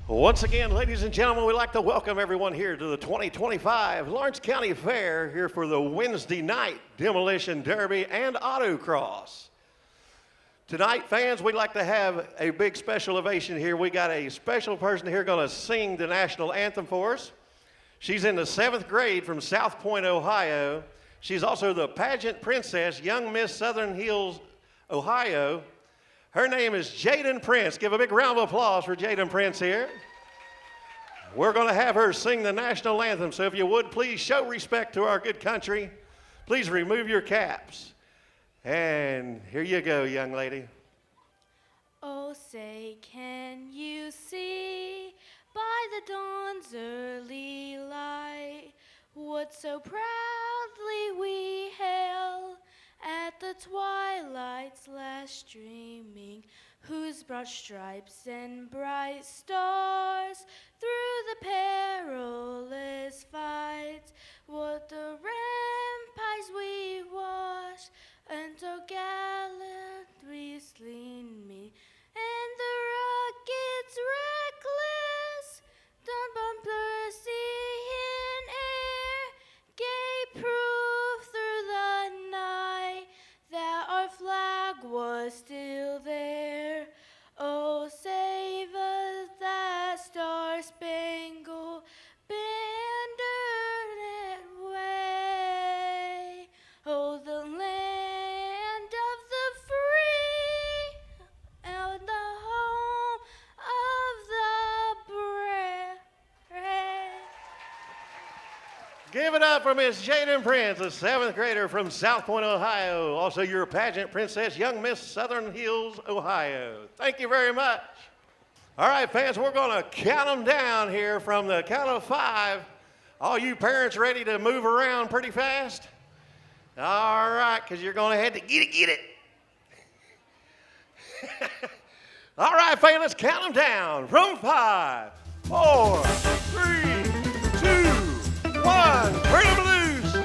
Once again, ladies and gentlemen, we'd like to welcome everyone here to the 2025 Lawrence County Fair here for the Wednesday night Demolition Derby and Autocross. Tonight, fans, we'd like to have a big special ovation here. We got a special person here going to sing the national anthem for us. She's in the 7th grade from South Point, Ohio. She's also the pageant princess, Young Miss Southern Hills, Ohio. Her name is Jaden Prince. Give a big round of applause for Jaden Prince here. We're going to have her sing the national anthem, so if you would, please show respect to our good country. Please remove your caps. And here you go, young lady. Oh, say, can you see by the dawn's early light what so proudly we hail at the twilight's last streaming, whose broad stripes and bright stars through the perilous fight, what the ramparts we watched until gallantly gleaming, and the rockets reckless, done bumpers in air, gave proof through the night that our flag was still there. Oh, save us that star-spangled banner that way. Oh, the land of the free and the home of the brave. Give it up for Miss Jaden Prince, a 7th grader from South Point, Ohio. Also your pageant princess, Young Miss Southern Hills, Ohio. Thank you very much. All right, fans, we're going to count them down here from the count of 5. All you parents ready to move around pretty fast? All right, because you're going to have to get it. All right, fans, let's count them down from 5, 4, 3, 2, 1. Bring them loose.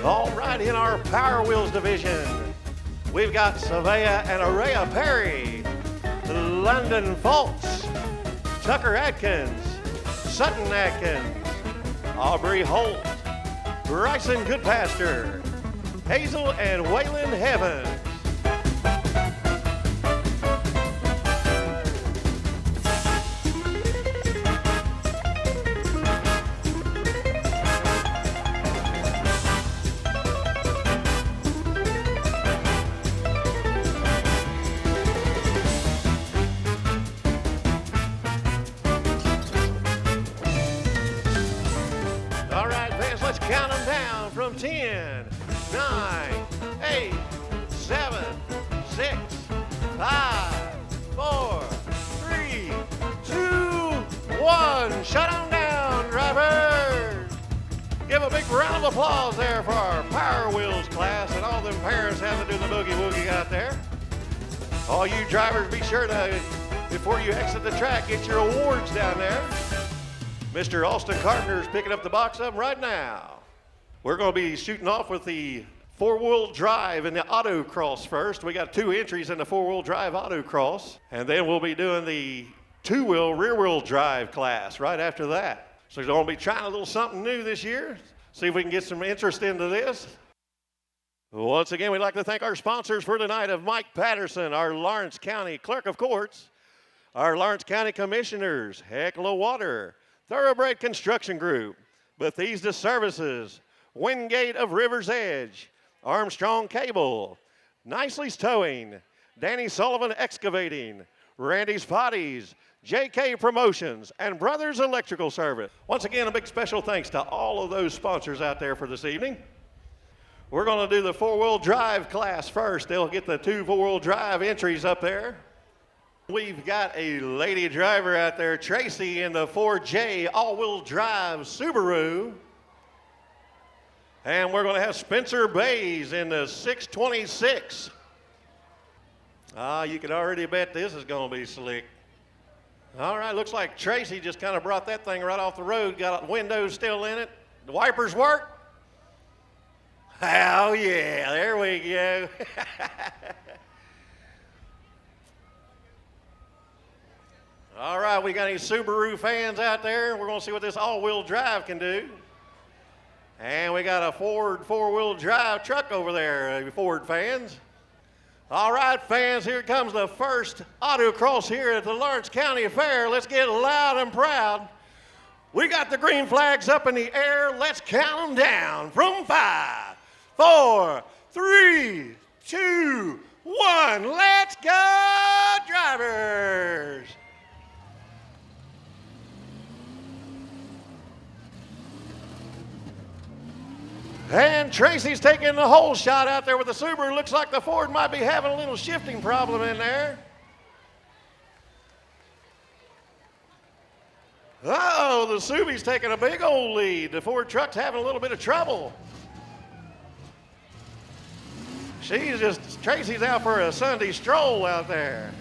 All right, in our Power Wheels division, we've got Savea and Araya Perry, London Fultz, Tucker Atkins, Sutton Atkins, Aubrey Holt, Bryson Goodpaster, Hazel and Waylon Evans. All right, fans, let's count them down from 10, 9, 8, 7, 6, 5, 4, 3, 2, 1. Shut them down, drivers. Give a big round of applause there for our Power Wheels class and all them parents having to do the boogie woogie out there. All you drivers, be sure to, before you exit the track, get your awards down there. Mr. Austin Carpenter's picking up the box of them right now. We're going to be shooting off with the 4-wheel drive in the autocross first. We got 2 entries in the 4-wheel drive autocross, and then we'll be doing the 2-wheel rear-wheel drive class right after that. So we're going to be trying a little something new this year. See if we can get some interest into this. Once again, we'd like to thank our sponsors for tonight of Mike Patterson, our Lawrence County Clerk of Courts, our Lawrence County Commissioners, Heckler Water, Thoroughbred Construction Group, Bethesda Services, Wingate of River's Edge, Armstrong Cable, Nicely's Towing, Danny Sullivan Excavating, Randy's Potties, JK Promotions, and Brothers Electrical Service. Once again, a big special thanks to all of those sponsors out there for this evening. We're going to do the 4-wheel drive class first. They'll get the 2 4-wheel drive entries up there. We've got a lady driver out there, Tracy, in the 4J all-wheel drive Subaru. And we're going to have Spencer Bays in the 626. You can already bet this is going to be slick. All right, looks like Tracy just kind of brought that thing right off the road. Got windows still in it. The wipers work? Oh, yeah, there we go. All right, we got any Subaru fans out there? We're going to see what this all-wheel drive can do. And we got a Ford four-wheel drive truck over there, Ford fans. All right, fans, here comes the first autocross here at the Lawrence County Fair. Let's get loud and proud. We got the green flags up in the air. Let's count them down from 5, 4, 3, 2, 1. Let's go, drivers. And Tracy's taking the whole shot out there with the Subaru. Looks like the Ford might be having a little shifting problem in there. Uh-oh, the Subi's taking a big old lead. The Ford truck's having a little bit of trouble. Tracy's out for a Sunday stroll out there.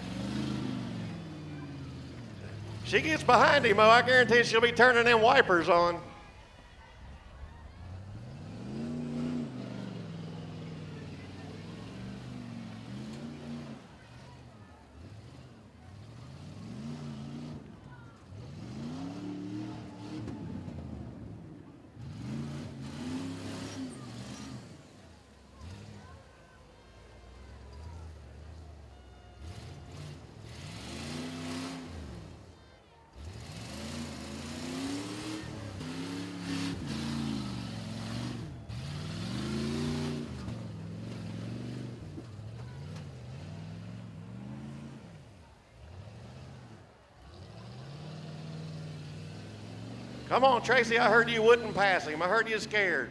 She gets behind him, I guarantee she'll be turning them wipers on. Come on, Tracy, I heard you wouldn't pass him. I heard you scared.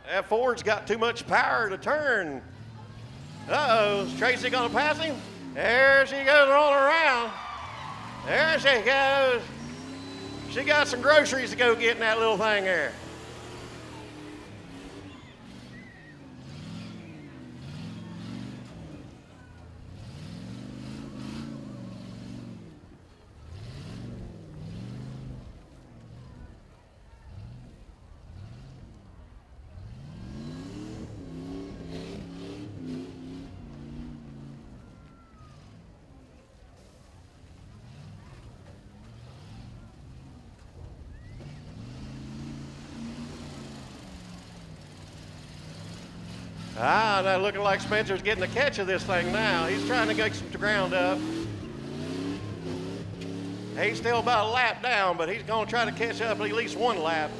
That Ford's got too much power to turn. Uh-oh, is Tracy gonna pass him? There she goes rolling around. There she goes. She got some groceries to go get in that little thing there. Now looking like Spencer's getting the catch of this thing now. He's trying to get some ground up. He's still about a lap down, but he's going to try to catch up at least one lap.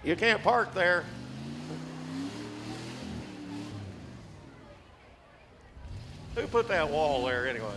You can't park there. Who put that wall there anyway?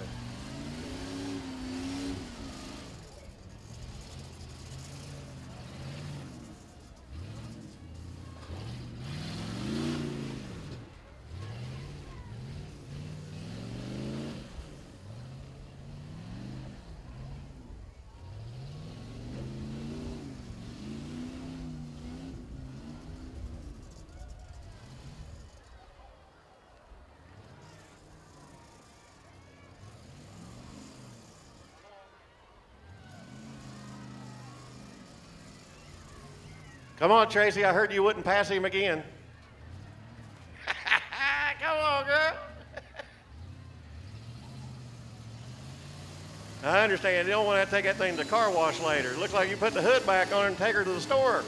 Come on, Tracy, I heard you wouldn't pass him again. Come on, girl. I understand. You don't want to take that thing to the car wash later. Looks like you put the hood back on her and take her to the store.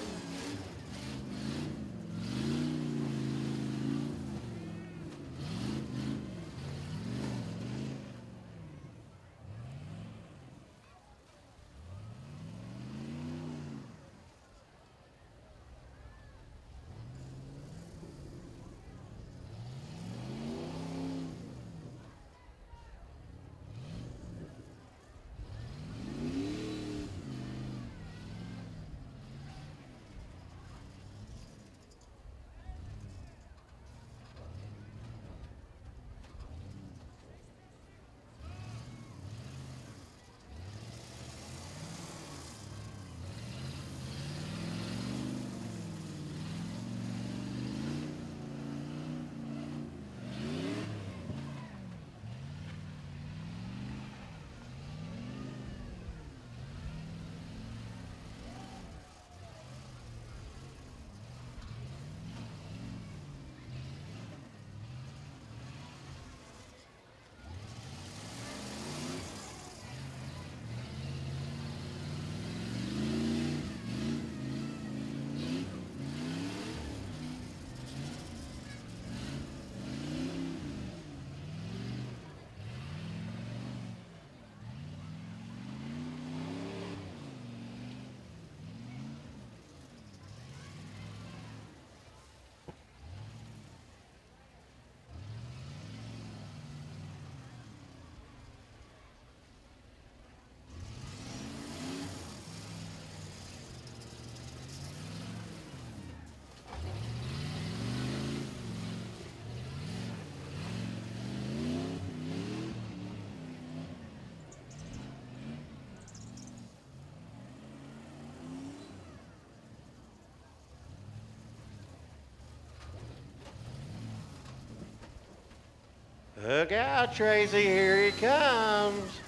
Look out, Tracy, here he comes.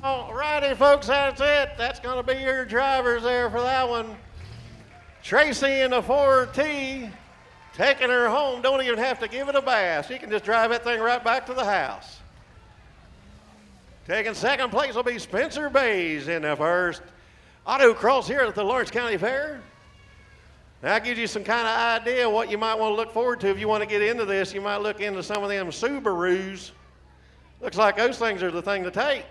All righty, folks, that's it. That's going to be your drivers there for that one. Tracy in the 4T, taking her home. Don't even have to give it a bath. She can just drive that thing right back to the house. Taking second place will be Spencer Bays in the first Autocross here at the Lawrence County Fair. That gives you some kind of idea what you might want to look forward to if you want to get into this. You might look into some of them Subarus. Looks like those things are the thing to take.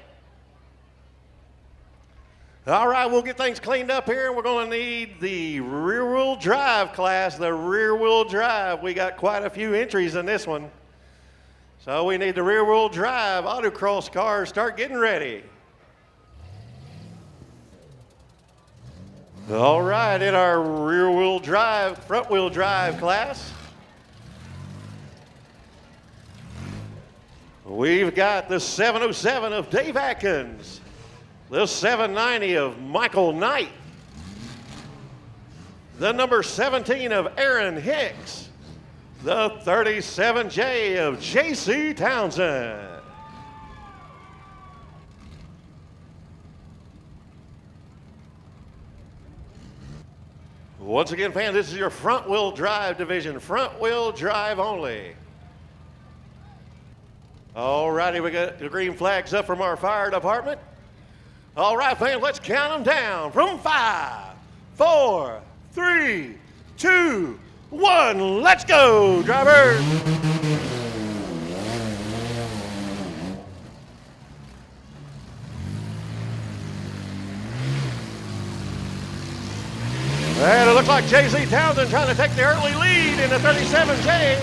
All right, we'll get things cleaned up here, and we're going to need the rear-wheel drive class, the rear-wheel drive. We got quite a few entries in this one. So we need the rear-wheel drive autocross cars. Start getting ready. All right, in our rear-wheel drive, front-wheel drive class, we've got the 707 of Dave Atkins, the 790 of Michael Knight, the number 17 of Aaron Hicks, the 37J of J.C. Townsend. Once again, fans, this is your front-wheel drive division, front-wheel drive only. All righty, we got the green flags up from our fire department. All right, fans, let's count them down from 5, 4, 3, 2, 1. Let's go, drivers. And it looks like J.C. Townsend trying to take the early lead in the 37J.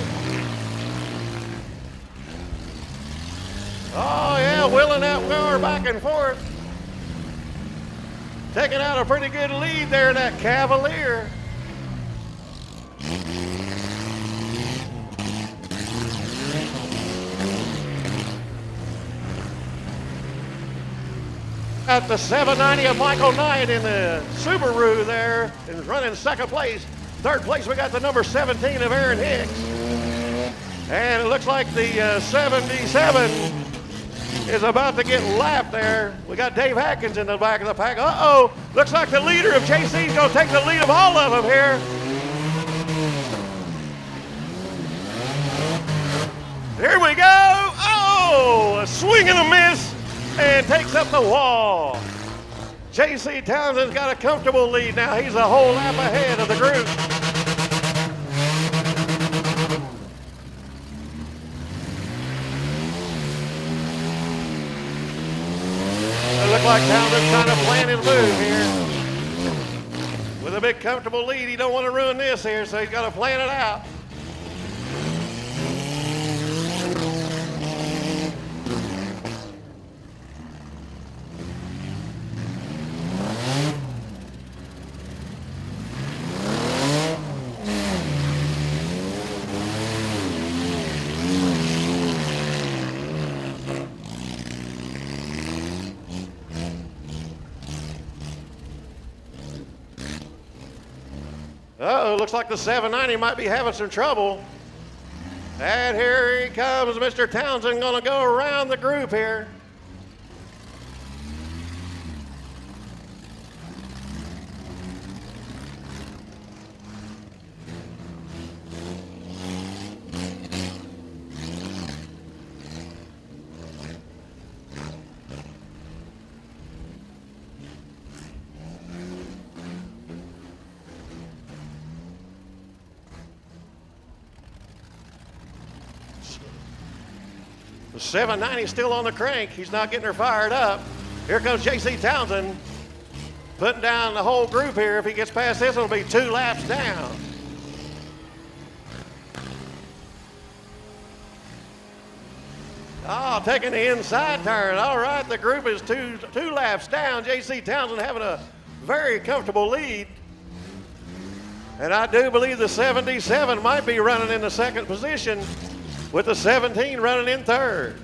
Oh, yeah, wheeling that car back and forth. Taking out a pretty good lead there, that Cavalier. Got the 790 of Michael Knight in the Subaru there and running second place. Third place, we got the number 17 of Aaron Hicks. And it looks like the 77 is about to get lapped there. We got Dave Atkins in the back of the pack. Uh-oh, looks like the leader of JC is going to take the lead of all of them here. Here we go. Oh, a swing and a miss, and takes up the wall. J.C. Townsend's got a comfortable lead now. He's a whole lap ahead of the group. It looks like Townsend's trying to plan his move here. With a big comfortable lead, he don't want to ruin this here, so he's got to plan it out. Uh-oh, looks like the 790 might be having some trouble. And here he comes, Mr. Townsend, going to go around the group here. The 790 still on the crank. He's not getting her fired up. Here comes J.C. Townsend, putting down the whole group here. If he gets past this, it'll be 2 laps down. Oh, taking the inside turn. All right, the group is two laps down. J.C. Townsend having a very comfortable lead. And I do believe the 77 might be running in the second position with the 17 running in third.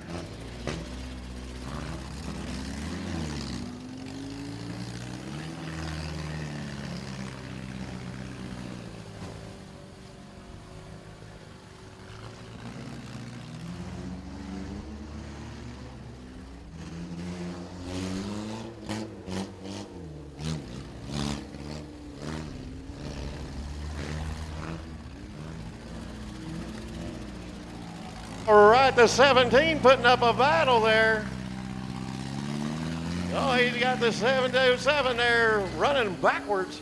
All right, the 17 putting up a battle there. Oh, he's got the 727 there running backwards.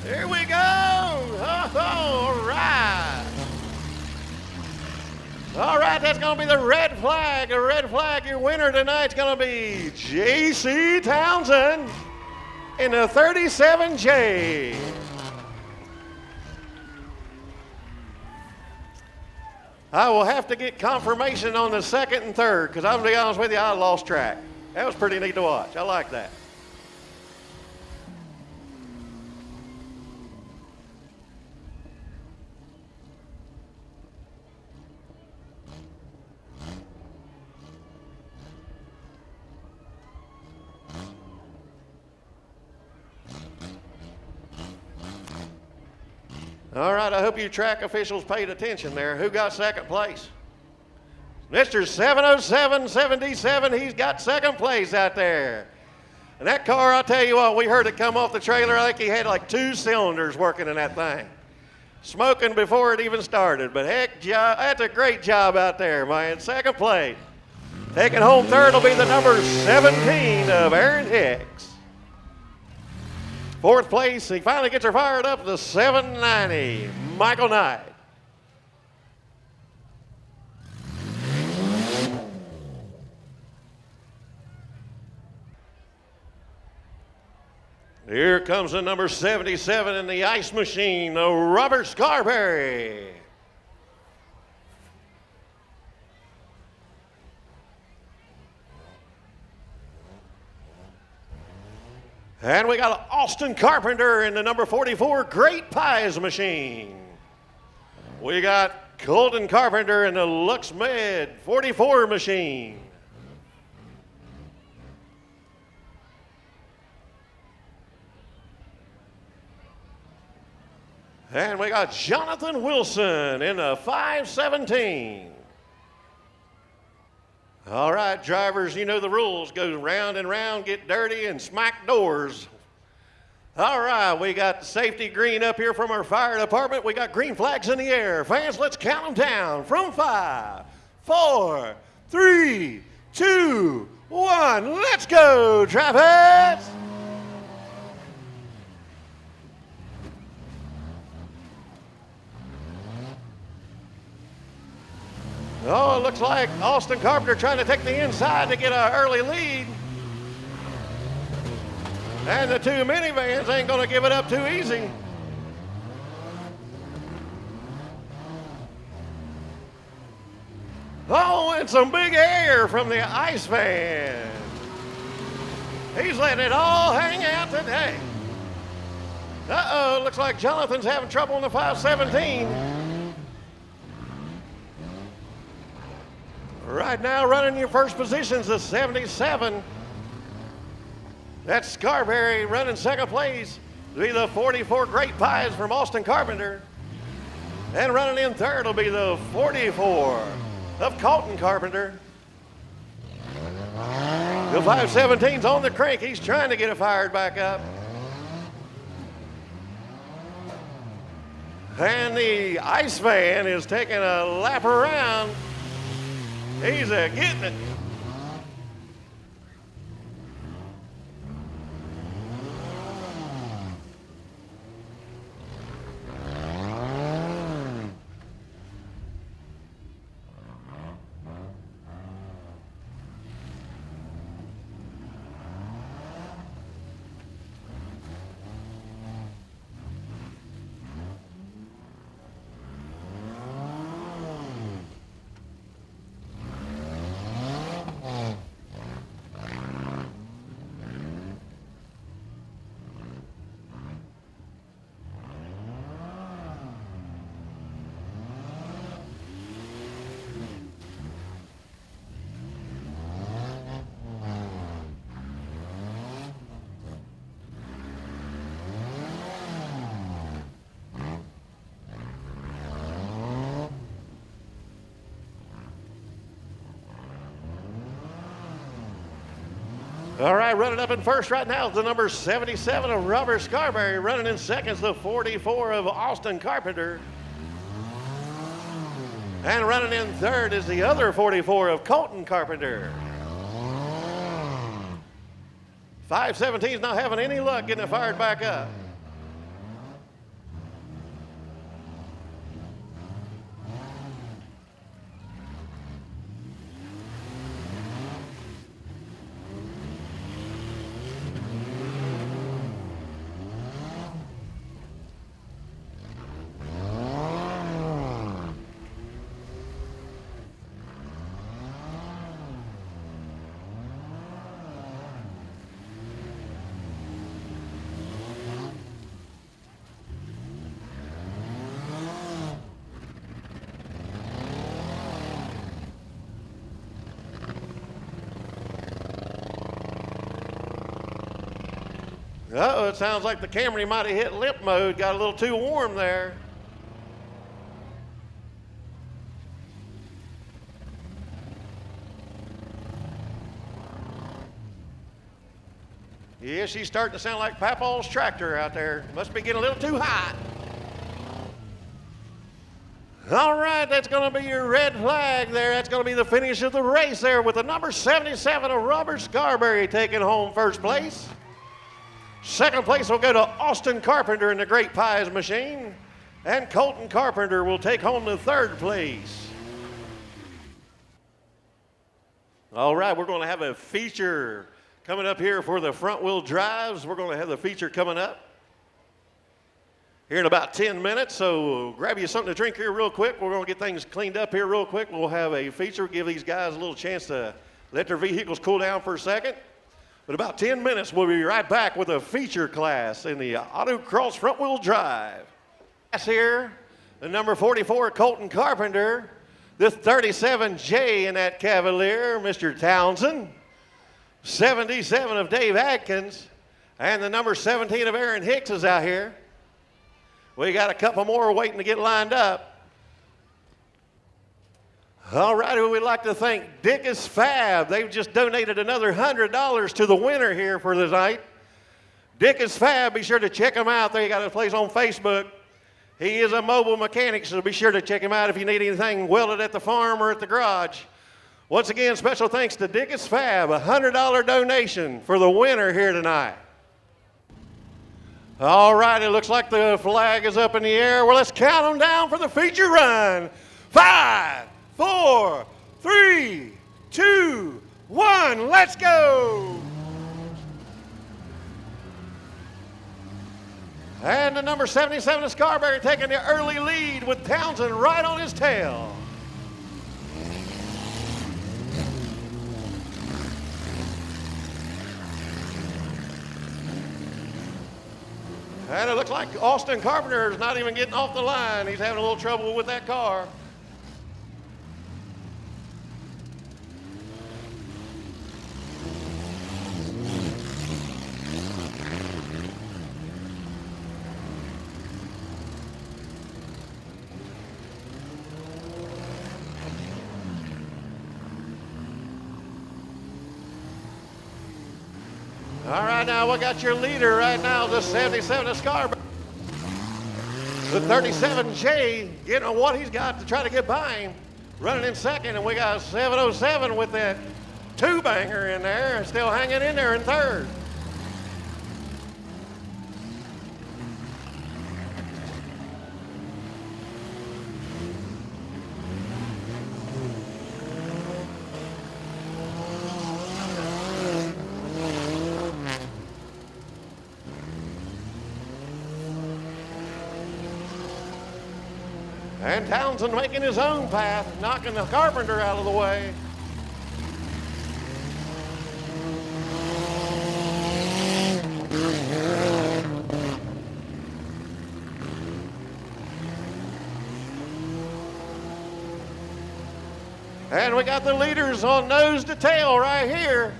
Here we go. Oh, all right. All right, that's going to be the red flag. The red flag, your winner tonight's going to be J.C. Townsend in the 37J. I will have to get confirmation on the second and third because I'm going to be honest with you, I lost track. That was pretty neat to watch. I like that. All right, I hope you track officials paid attention there. Who got second place? Mr. 707-77, he's got second place out there. And that car, I'll tell you what, we heard it come off the trailer. I think he had like 2 cylinders working in that thing. Smoking before it even started. But heck, that's a great job out there, man. Second place. Taking home third will be the number 17 of Aaron Hicks. Fourth place, he finally gets her fired up, the 790, Michael Knight. Here comes the number 77 in the ice machine, Robert Scarberry. And we got Austin Carpenter in the number 44 Great Pies machine. We got Colton Carpenter in the Lux Med 44 machine. And we got Jonathan Wilson in the 517. All right, drivers, you know the rules. Go round and round, get dirty, and smack doors. All right, we got the safety green up here from our fire department. We got green flags in the air. Fans, let's count them down from 5, 4, 3, 2, 1. Let's go, Travis! Oh, it looks like Austin Carpenter trying to take the inside to get an early lead. And the 2 minivans ain't going to give it up too easy. Oh, and some big air from the ice van. He's letting it all hang out today. Uh-oh, looks like Jonathan's having trouble in the 517. Right now, running your first positions, the 77. That's Scarberry running second place. It'll be the 44 Great Pies from Austin Carpenter. And running in third will be the 44 of Colton Carpenter. The 517's on the crank. He's trying to get it fired back up. And the ice van is taking a lap around. He's getting it. All right, running up in first right now is the number 77 of Robert Scarberry. Running in seconds, the 44 of Austin Carpenter. And running in third is the other 44 of Colton Carpenter. 517's not having any luck getting it fired back up. Uh-oh, it sounds like the Camry might have hit limp mode, got a little too warm there. Yeah, she's starting to sound like Papaw's tractor out there. Must be getting a little too hot. All right, that's going to be your red flag there. That's going to be the finish of the race there with the number 77 of Robert Scarberry taking home first place. Second place will go to Austin Carpenter in the Great Pies machine. And Colton Carpenter will take home the third place. All right, we're going to have a feature coming up here for the front wheel drives. We're going to have the feature coming up here in about 10 minutes. So grab you something to drink here real quick. We're going to get things cleaned up here real quick. We'll have a feature, give these guys a little chance to let their vehicles cool down for a second. But about 10 minutes, we'll be right back with a feature class in the Autocross front wheel drive. Here, the number 44, Colton Carpenter. The 37J in that Cavalier, Mr. Townsend. 77 of Dave Adkins. And the number 17 of Aaron Hicks is out here. We got a couple more waiting to get lined up. All right, we'd like to thank Dickus Fab. They've just donated another $100 to the winner here for the night. Dickus Fab, be sure to check him out. They got a place on Facebook. He is a mobile mechanic, so be sure to check him out if you need anything welded at the farm or at the garage. Once again, special thanks to Dickus Fab, a $100 donation for the winner here tonight. All right, it looks like the flag is up in the air. Well, let's count them down for the feature run. 5, 4, 3, 2, 1, let's go! And the number 77 of Scarberry taking the early lead with Townsend right on his tail. And it looks like Austin Carpenter is not even getting off the line. He's having a little trouble with that car. All right, now we got your leader right now, the 77 of Scarborough. The 37J getting what he's got to try to get by him. Running in second, and we got 707 with that two-banger in there and still hanging in there in third. And Townsend making his own path, knocking the Carpenter out of the way. And we got the leaders on nose to tail right here.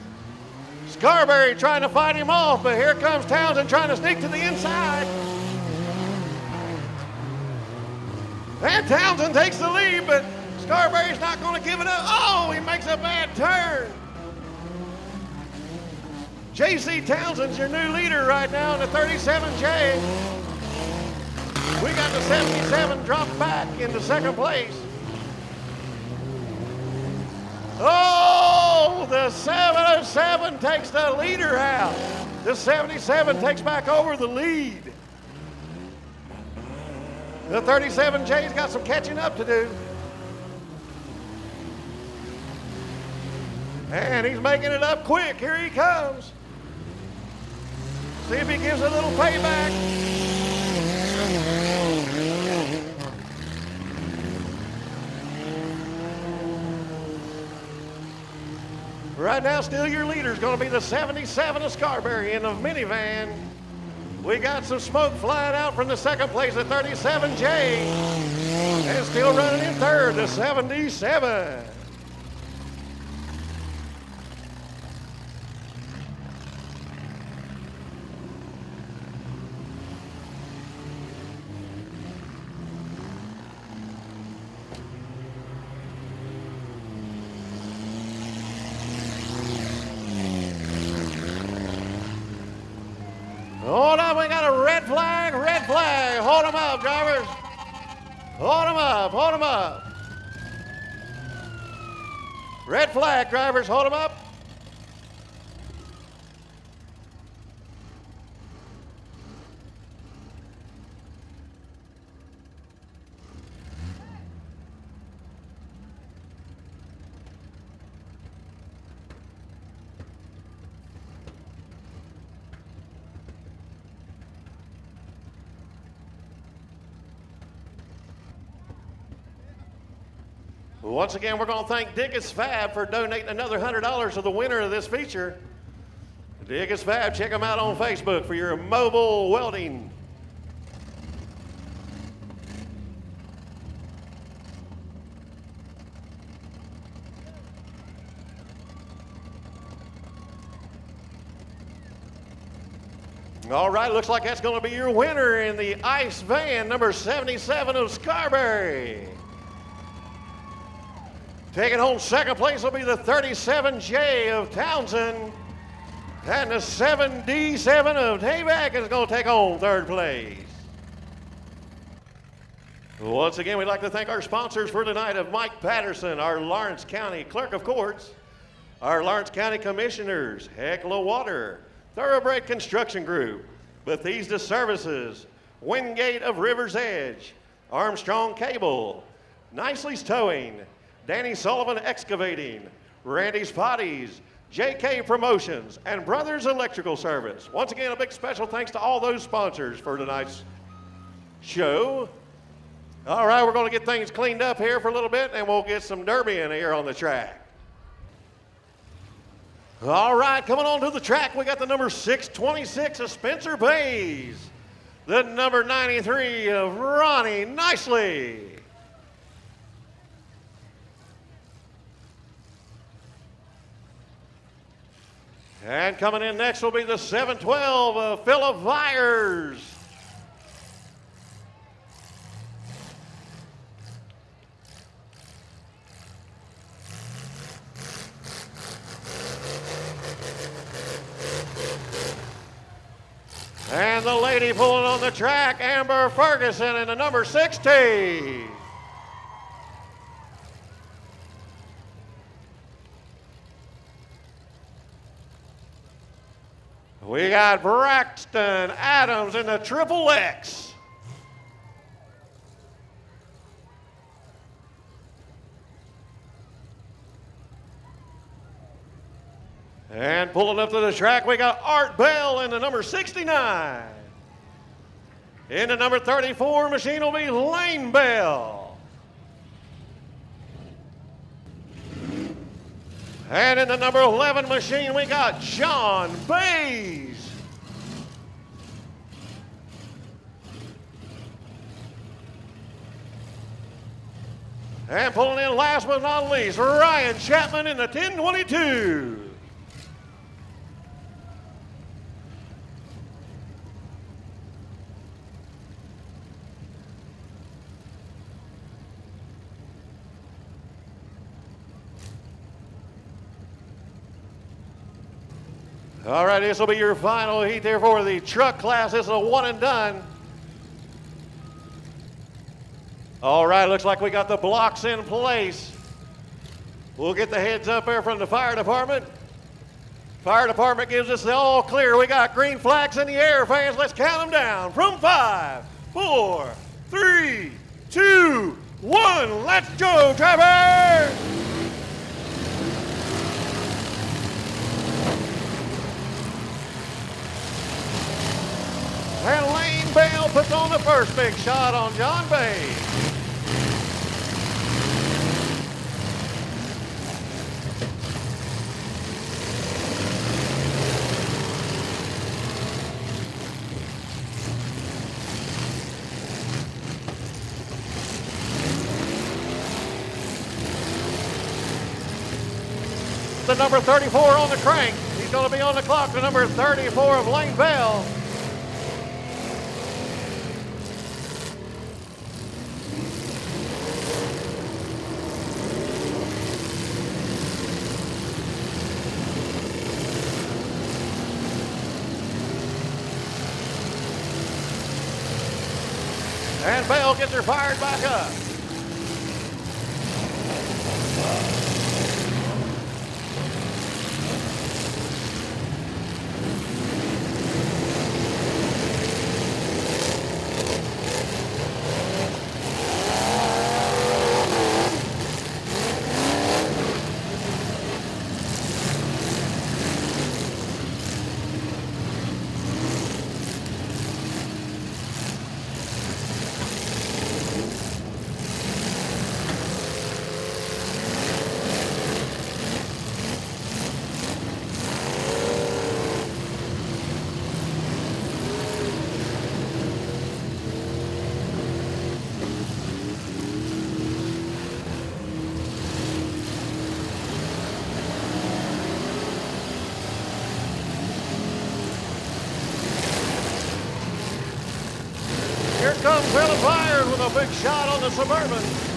Scarberry trying to fight him off, but here comes Townsend trying to sneak to the inside. And Townsend takes the lead, but Scarberry's not going to give it up. Oh, he makes a bad turn. J.C. Townsend's your new leader right now in the 37J. We got the 77 dropped back into second place. Oh, the 707 takes the leader out. The 77 takes back over the lead. The 37J's got some catching up to do. And he's making it up quick. Here he comes. See if he gives a little payback. Right now, still your leader is going to be the 77 of Scarberry in the minivan. We got some smoke flying out from the second place, the 37J. And still running in third, the 77. Hold on, we got a red flag, red flag. Hold them up, drivers. Hold them up, hold them up. Red flag, drivers, hold them up. Once again, we're going to thank Dickus Fab for donating another $100 to the winner of this feature. Dickus Fab, check them out on Facebook for your mobile welding. All right, looks like that's going to be your winner in the ICE van, number 77 of Scarberry. Taking home second place will be the 37J of Townsend. And the 7D7 of Tayback is going to take home third place. Once again, we'd like to thank our sponsors for tonight of Mike Patterson, our Lawrence County Clerk of Courts, our Lawrence County Commissioners, Heckler Water, Thoroughbred Construction Group, Bethesda Services, Wingate of River's Edge, Armstrong Cable, Nicely's Towing, Danny Sullivan Excavating, Randy's Potties, JK Promotions, and Brothers Electrical Service. Once again, a big special thanks to all those sponsors for tonight's show. All right, we're going to get things cleaned up here for a little bit, and we'll get some derby in here on the track. All right, coming on to the track, we got the number 626 of Spencer Bays, the number 93 of Ronnie Nicely. And coming in next will be the 712 of Philip Vyers. And the lady pulling on the track, Amber Ferguson in the number 60. We got Braxton Adams in the Triple X. And pulling up to the track, we got Art Bell in the number 69. In the number 34 machine will be Lane Bell. And in the number 11 machine, we got John Bays. And pulling in last but not least, Ryan Chapman in the 1022. All right, this will be your final heat there for the truck class. This is a one and done. All right, looks like we got the blocks in place. We'll get the heads up there from the fire department. Fire department gives us the all clear. We got green flags in the air, fans. Let's count them down from 5, 4, 3, 2, 1. Let's go, drivers! And Lane Bell puts on the first big shot on John Bay. The number 34 on the crank. He's going to be on the clock. The number 34 of Lane Bell. And Bell gets her fired back up. Here comes Helen Byers with a big shot on the Suburban.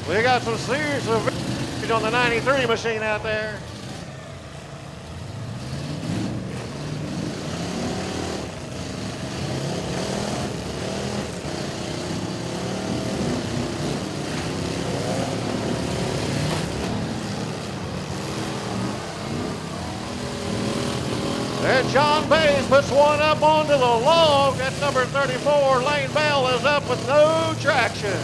We got some serious advantage on the 93 machine out there. And John Bays puts one up onto the log. That's number 34. Lane Bell is up with no traction.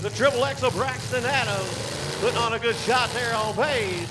The Triple X of Braxton Adams putting on a good shot there on pace.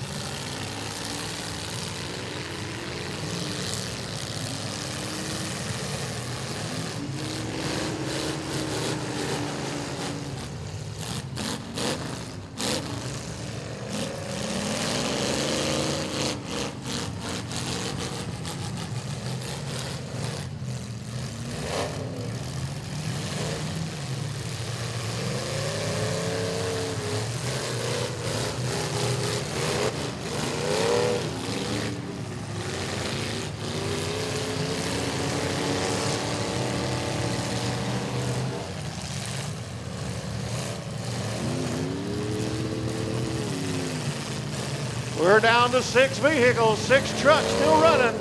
We're down to 6 vehicles, 6 trucks still running.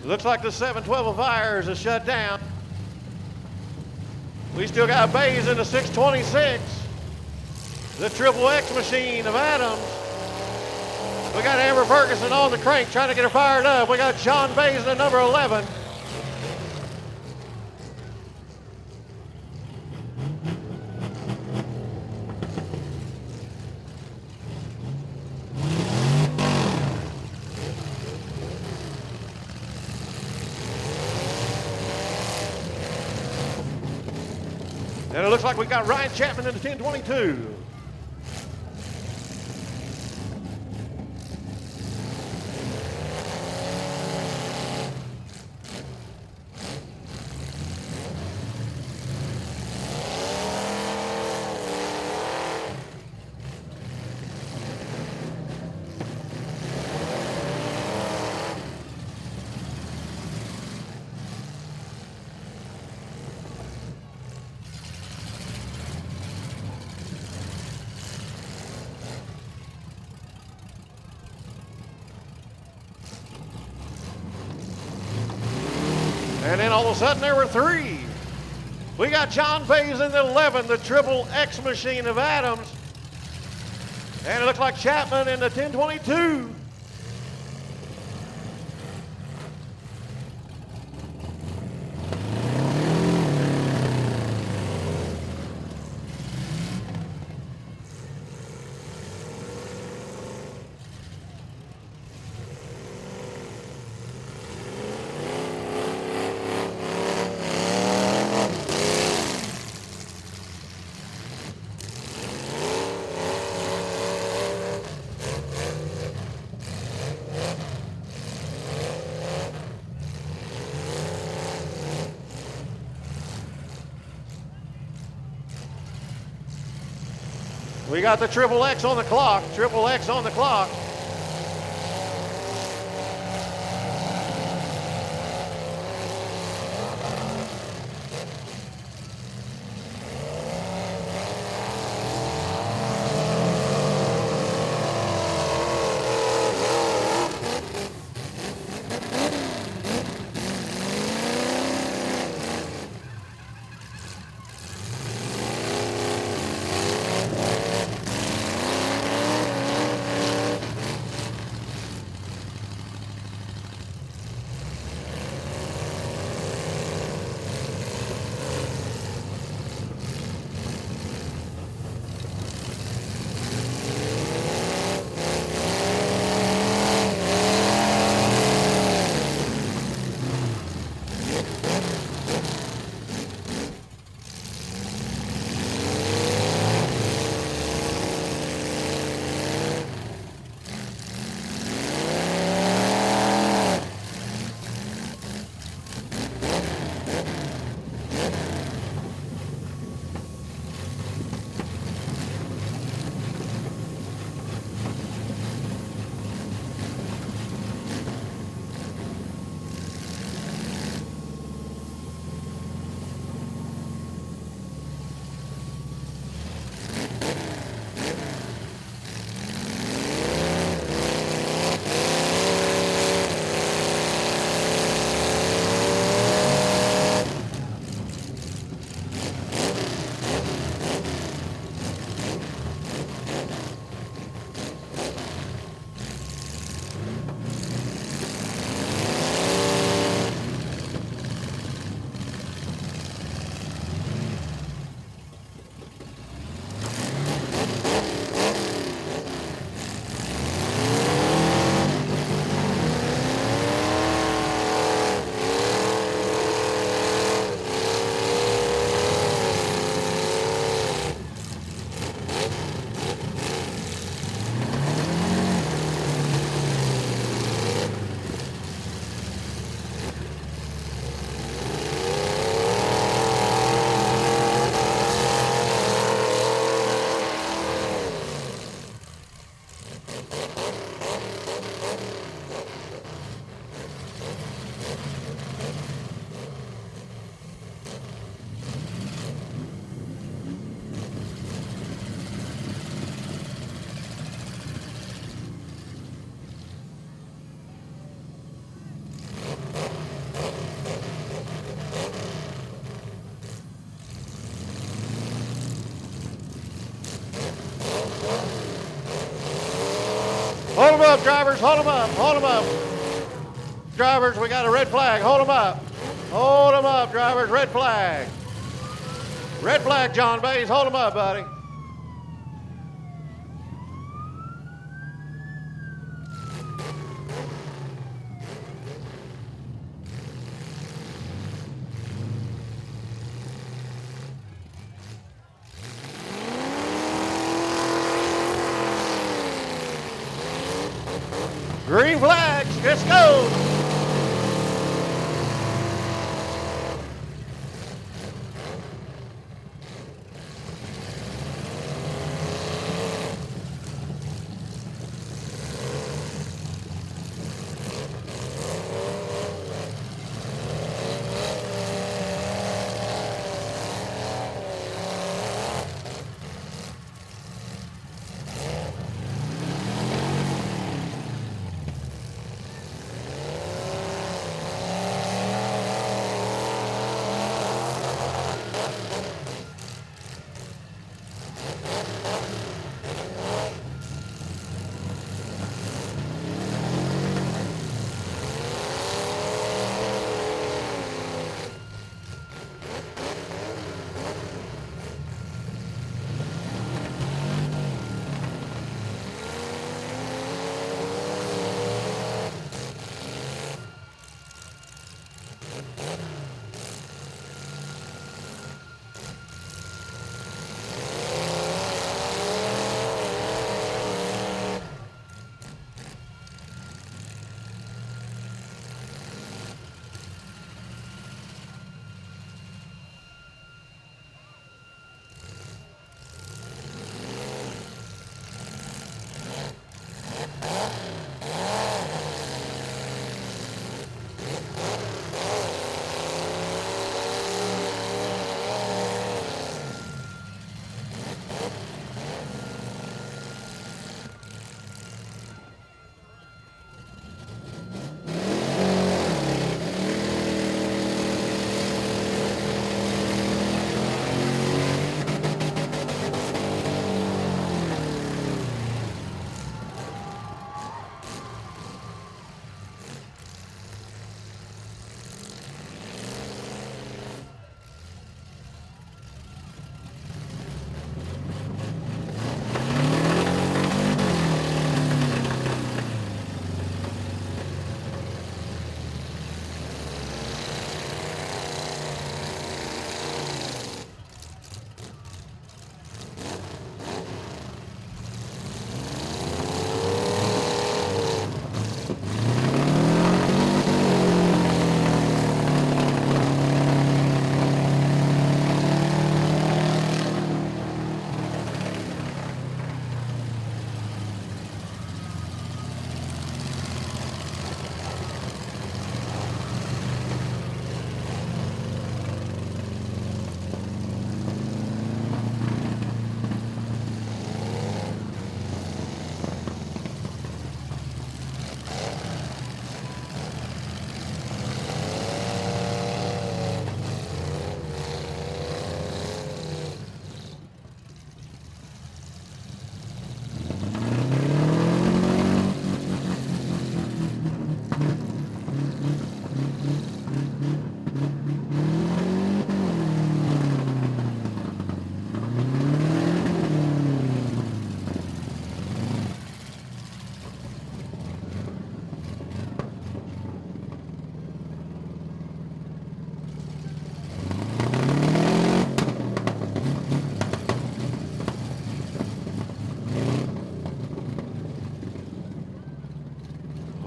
Looks like the 712 of Fires is shut down. We still got Bays in the 626. The Triple X machine of Adams. We got Amber Ferguson on the crank trying to get her fired up. We got Sean Bays in the number 11. And it looks like we got Ryan Chapman in the 1022. And then all of a sudden there were 3. We got John Bays in the 11, the Triple X machine of Adams. And it looks like Chapman in the 1022. We got the triple X on the clock. Triple X on the clock. Hold them up, drivers, hold them up, hold them up. Drivers, we got a red flag, hold them up. Hold them up, drivers, red flag. Red flag, John Bays, hold them up, buddy. Green flags, let's go.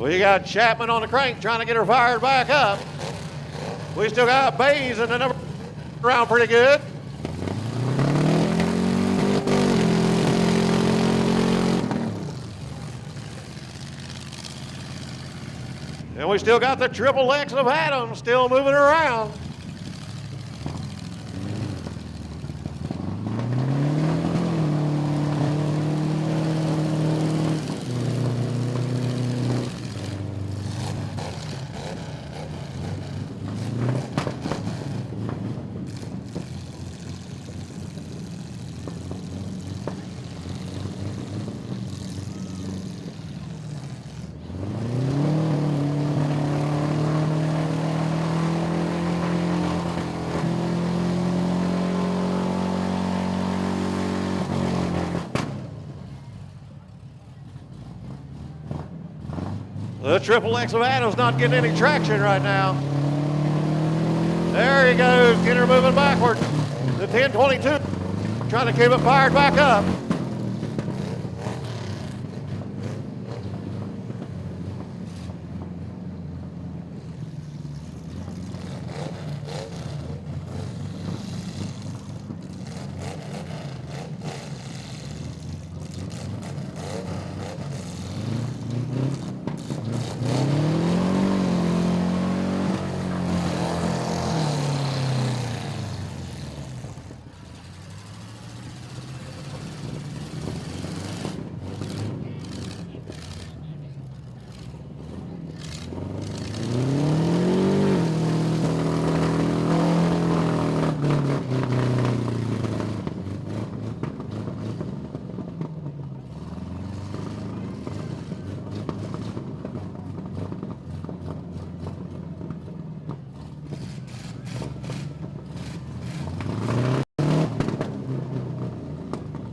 We got Chapman on the crank trying to get her fired back up. We still got Bays in the number around pretty good. And we still got the Triple X of Adams still moving around. The Triple X of Adams not getting any traction right now. There he goes, getting her moving backward. The 1022 trying to keep it fired back up.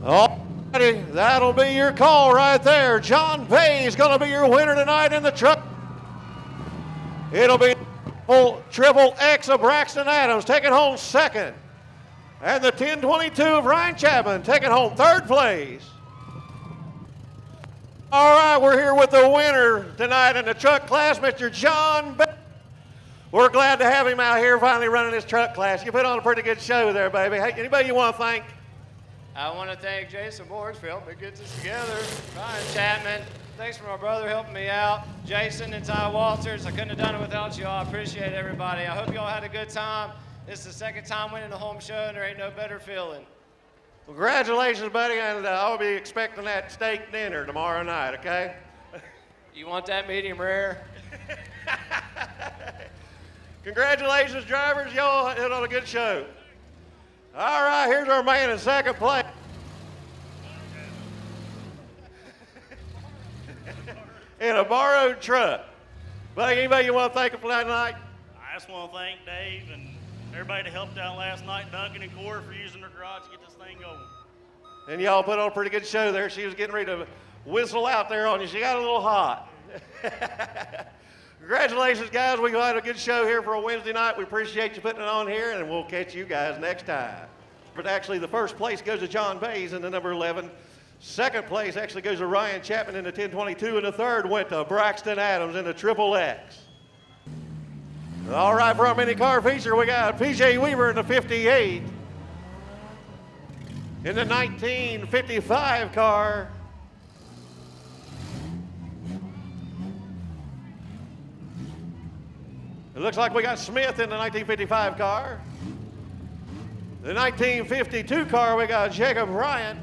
Alrighty, that'll be your call right there. John Pay is going to be your winner tonight in the truck. It'll be Triple X of Braxton Adams taking home second. And the 1022 of Ryan Chapman taking home third place. All right, we're here with the winner tonight in the truck class, Mr. John Pay. We're glad to have him out here finally running his truck class. You put on a pretty good show there, baby. Hey, anybody you want to thank? I want to thank Jason Morris for helping me get this together. Ryan Chapman, thanks for my brother helping me out. Jason and Ty Walters, I couldn't have done it without you all. I appreciate everybody. I hope you all had a good time. This is the second time winning a home show, and there ain't no better feeling. Congratulations, buddy, and I'll be expecting that steak dinner tomorrow night, okay? You want that medium rare? Congratulations, drivers. Y'all hit on a good show. All right, here's our man in second place. In a borrowed truck. Buddy, anybody you want to thank for that night? I just want to thank Dave and everybody that helped out last night, Duncan and Corey, for using their garage to get this thing going. And y'all put on a pretty good show there. She was getting ready to whistle out there on you. She got a little hot. Congratulations, guys. We had a good show here for a Wednesday night. We appreciate you putting it on here, and we'll catch you guys next time. But actually, the first place goes to John Bays in the number 11. Second place actually goes to Ryan Chapman in the 1022, and the third went to Braxton Adams in the Triple X. All right, for our mini car feature, we got PJ Weaver in the 58. In the 1955 car, it looks like we got Smith in the 1955 car. The 1952 car, we got Jacob Bryant.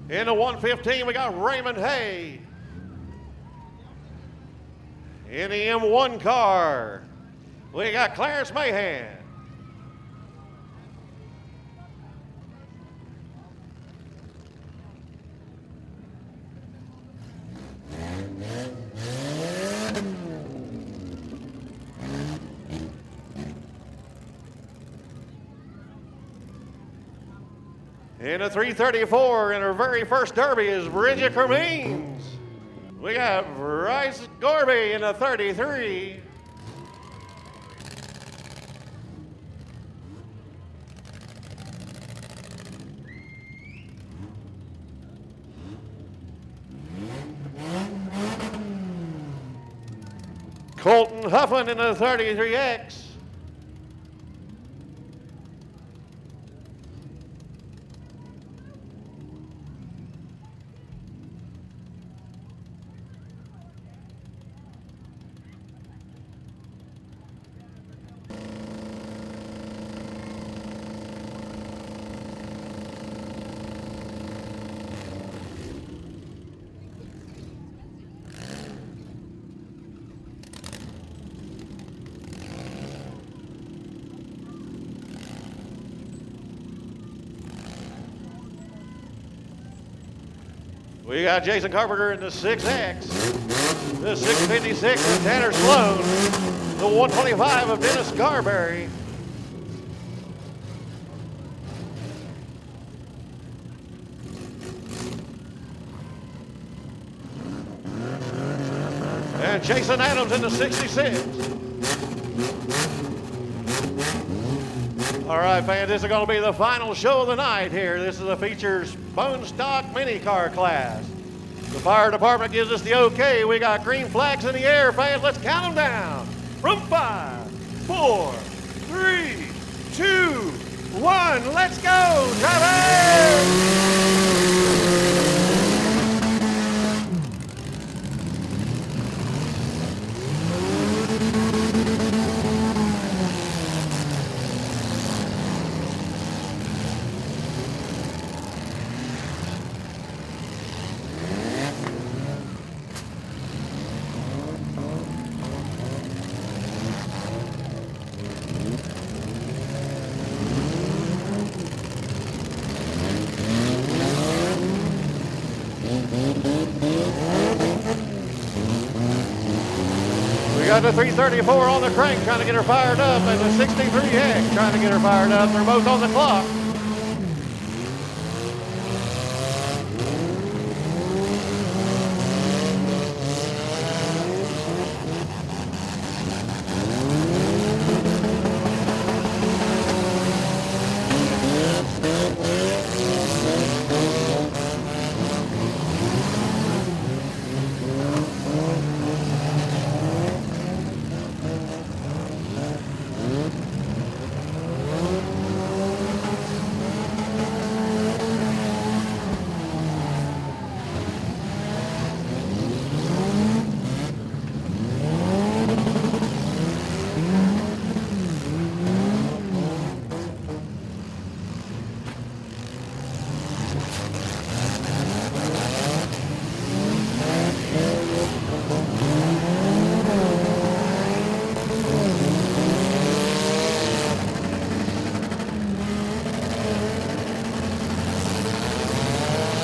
In the 115, we got Raymond Hay. In the M1 car, we got Clarence Mahan. In the 334, in her very first Derby, is Bridget Cremines. We got Bryce Gorby in the 33. Colton Huffman in the 33X. We got Jason Carpenter in the 6X, the 656 of Tanner Sloan, the 125 of Dennis Garberry. And Jason Adams in the 66. All right, fans, this is going to be the final show of the night here. This is the features bone stock mini car class. The fire department gives us the okay. We got green flags in the air, fans. Let's count them down. From 5, 4, 3, 2, 1. Let's go, Travis! We got the 334 on the crank trying to get her fired up, and the 63X trying to get her fired up. They're both on the clock.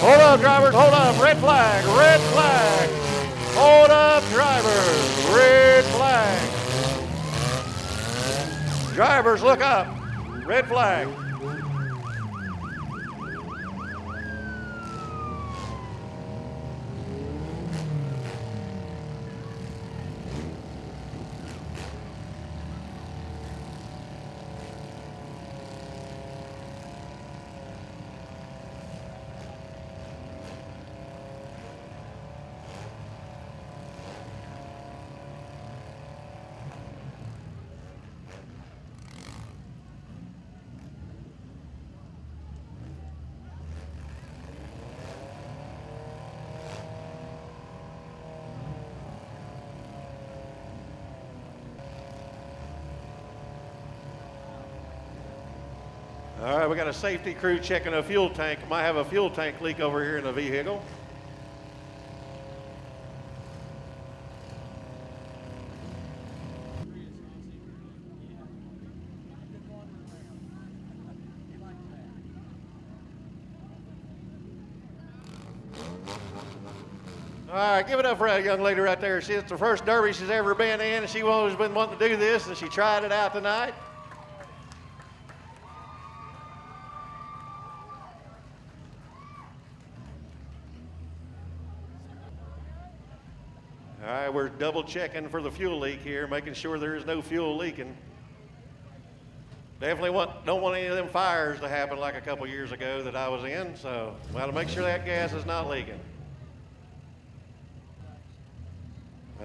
Hold up, drivers, hold up. Red flag, red flag. Hold up, drivers, red flag. Drivers, look up. Red flag. All right, we got a safety crew checking a fuel tank. Might have a fuel tank leak over here in the vehicle. All right, give it up for that young lady right there. It's the first derby she's ever been in, and she's always been wanting to do this, and she tried it out tonight. All right, we're double checking for the fuel leak here, making sure there is no fuel leaking. Definitely don't want any of them fires to happen like a couple years ago that I was in, so we got to make sure that gas is not leaking.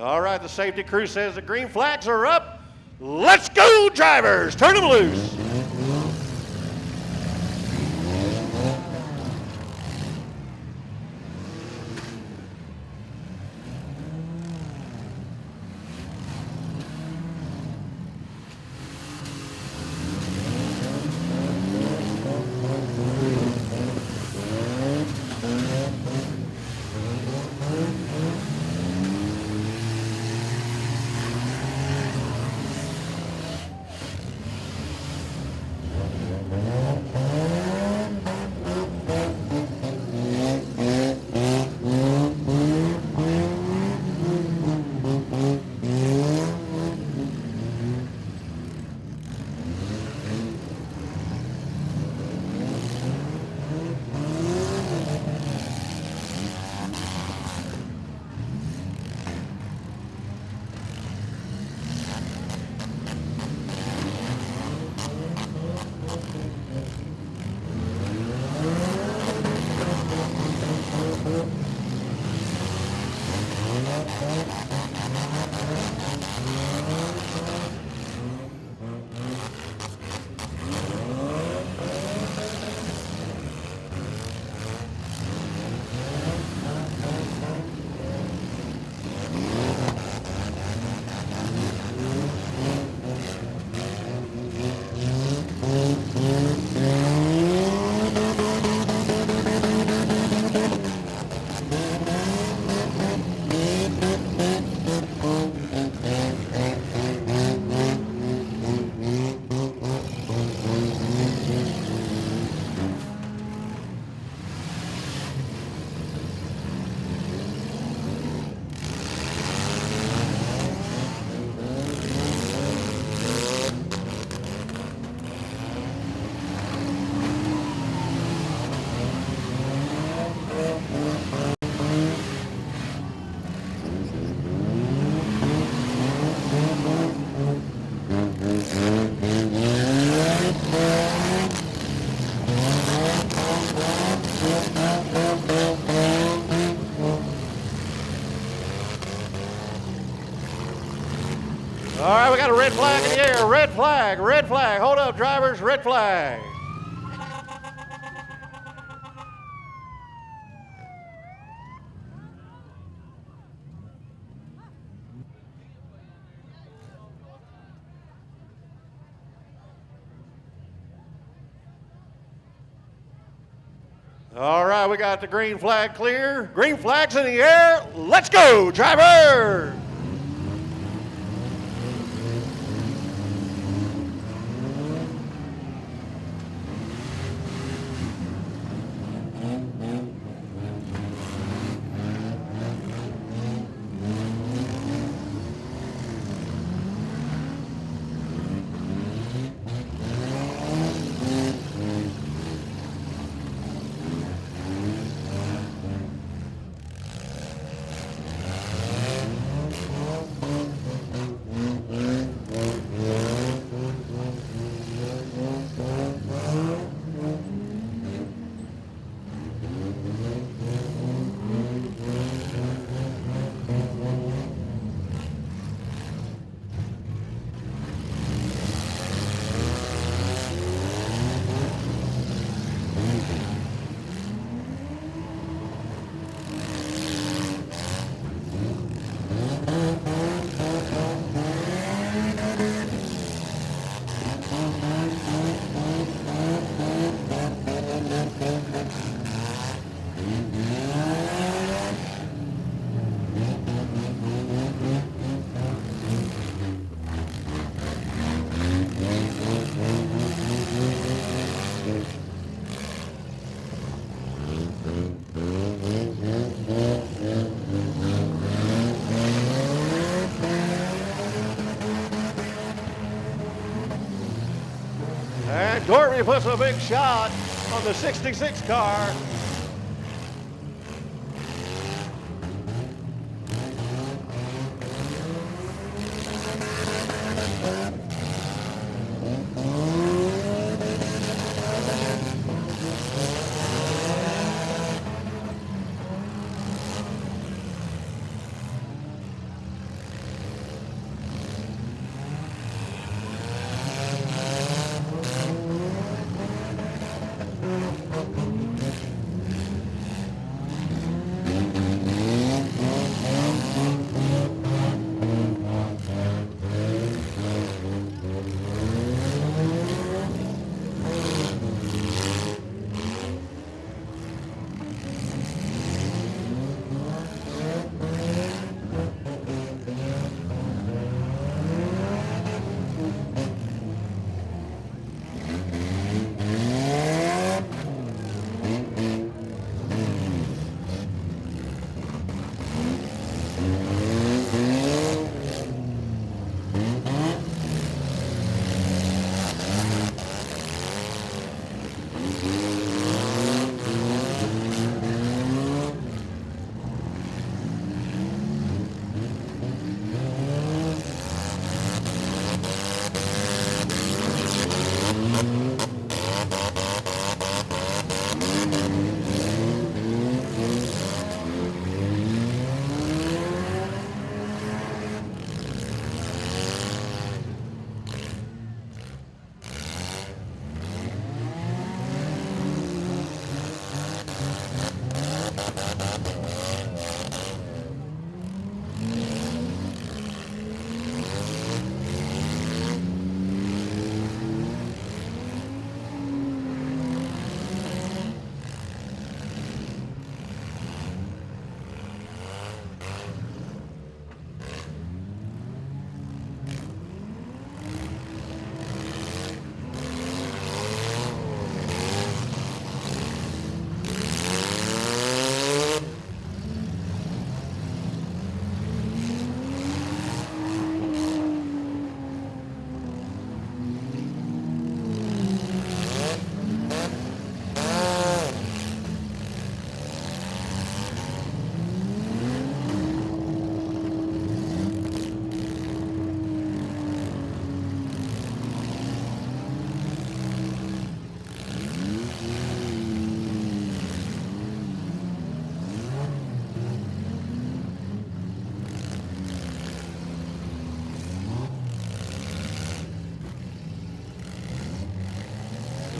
All right, the safety crew says the green flags are up. Let's go, drivers. Turn them loose. All right, we got a red flag in the air. Red flag, red flag. Hold up, drivers, red flag. All right, we got the green flag clear. Green flag's in the air. Let's go, driver! And Dorby puts a big shot on the 66 car.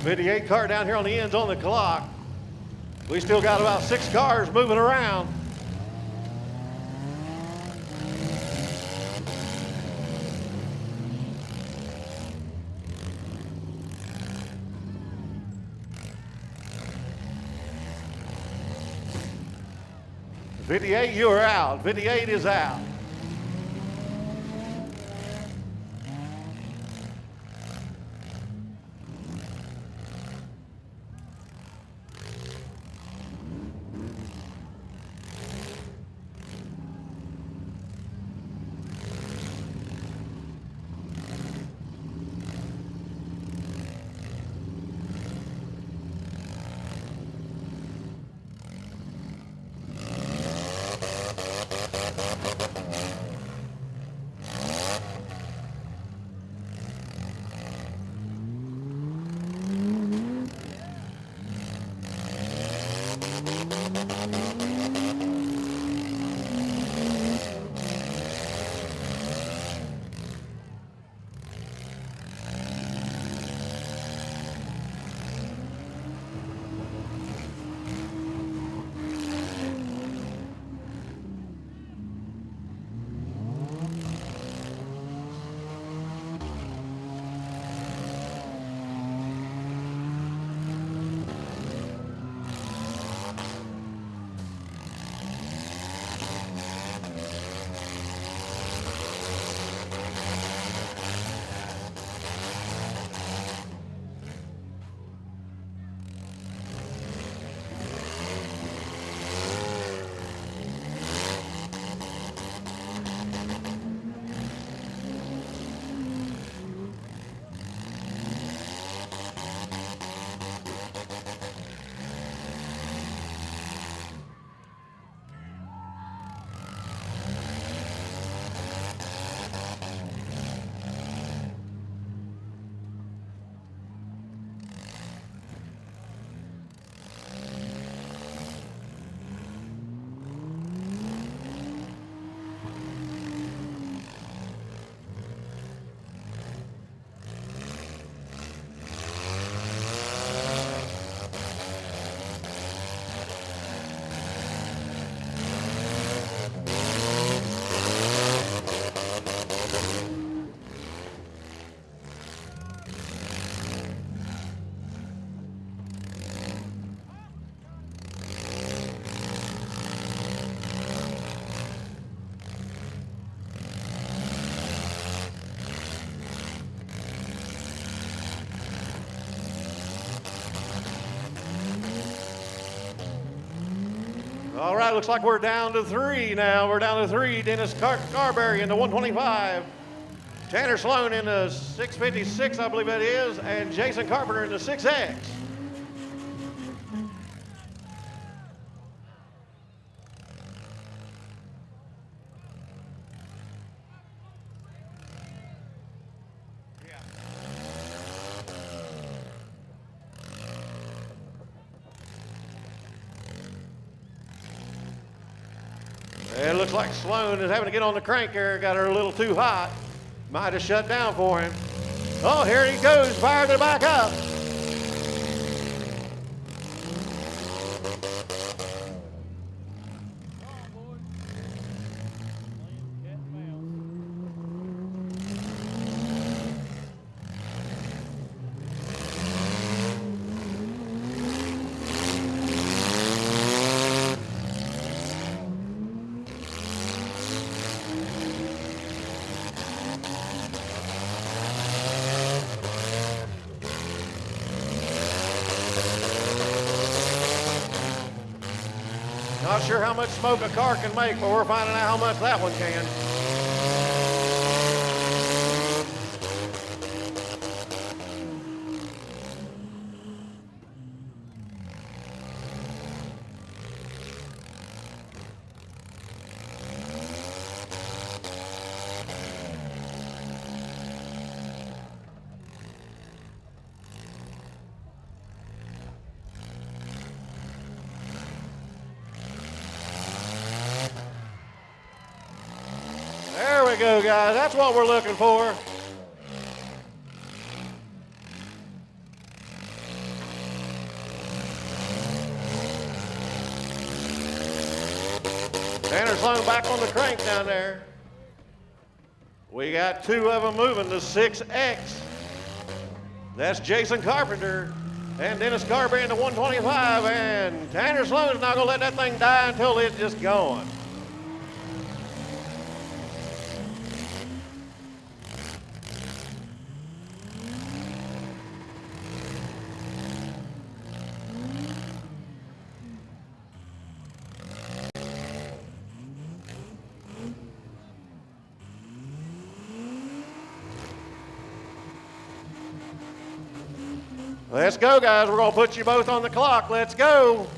58 car down here on the ends on the clock. We still got about 6 cars moving around. '58, you are out. '58 is out. All right, looks like we're down to 3 now. We're down to 3. Dennis Carberry in the 125. Tanner Sloan in the 656, I believe that is, and Jason Carpenter in the 6X. It looks like Sloan is having to get on the crank here. Got her a little too hot. Might have shut down for him. Oh, here he goes, fired it back up. Not sure how much smoke a car can make, but we're finding out how much that one can. There we go, guys. That's what we're looking for. Sloan back on the crank down there. We got two of them moving to 6X. That's Jason Carpenter and Dennis Carberry in the 125, and Tanner Sloan's not gonna let that thing die until it's just gone. Let's go, guys. We're going to put you both on the clock. Let's go.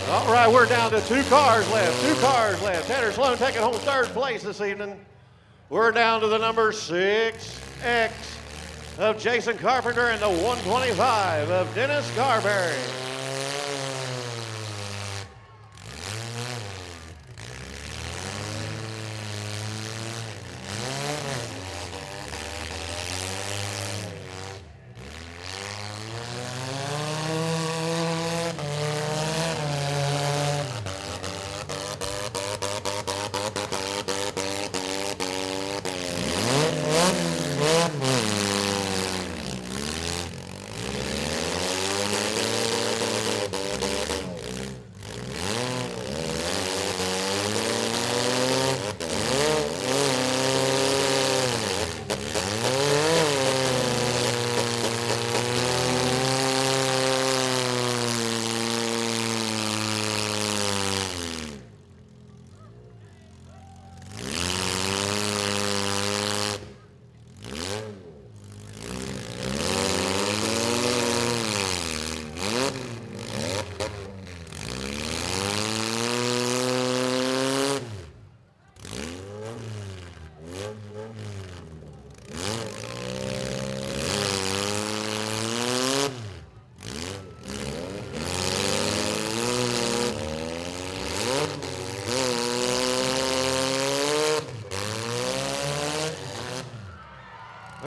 All right, we're down to two cars left. Tanner Sloan taking home third place this evening. We're down to the number 6X of Jason Carpenter and the 125 of Dennis Carberry.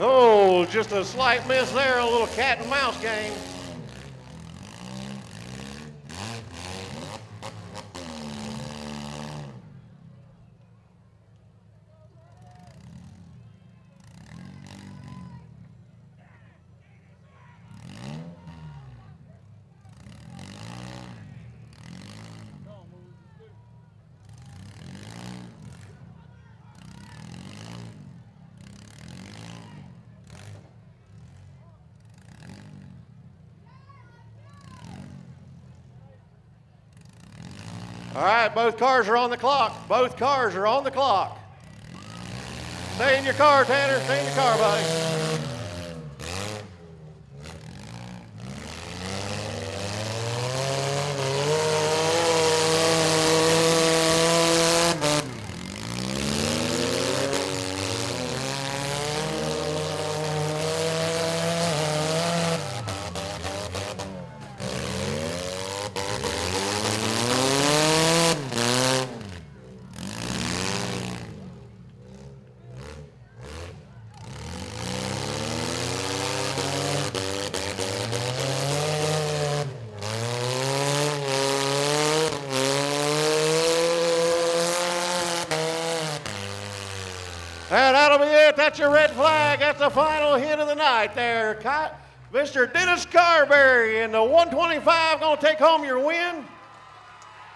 Oh, just a slight miss there, a little cat and mouse game. All right, both cars are on the clock. Both cars are on the clock. Stay in your car, Tanner. Stay in your car, buddy. And that'll be it. That's your red flag. That's the final hit of the night there. Mr. Dennis Carberry in the 125 going to take home your win.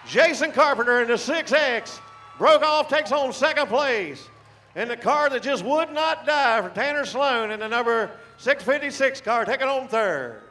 Jason Carpenter in the 6X. Brokoff takes home second place. And the car that just would not die for Tanner Sloan in the number 656 car taking home third.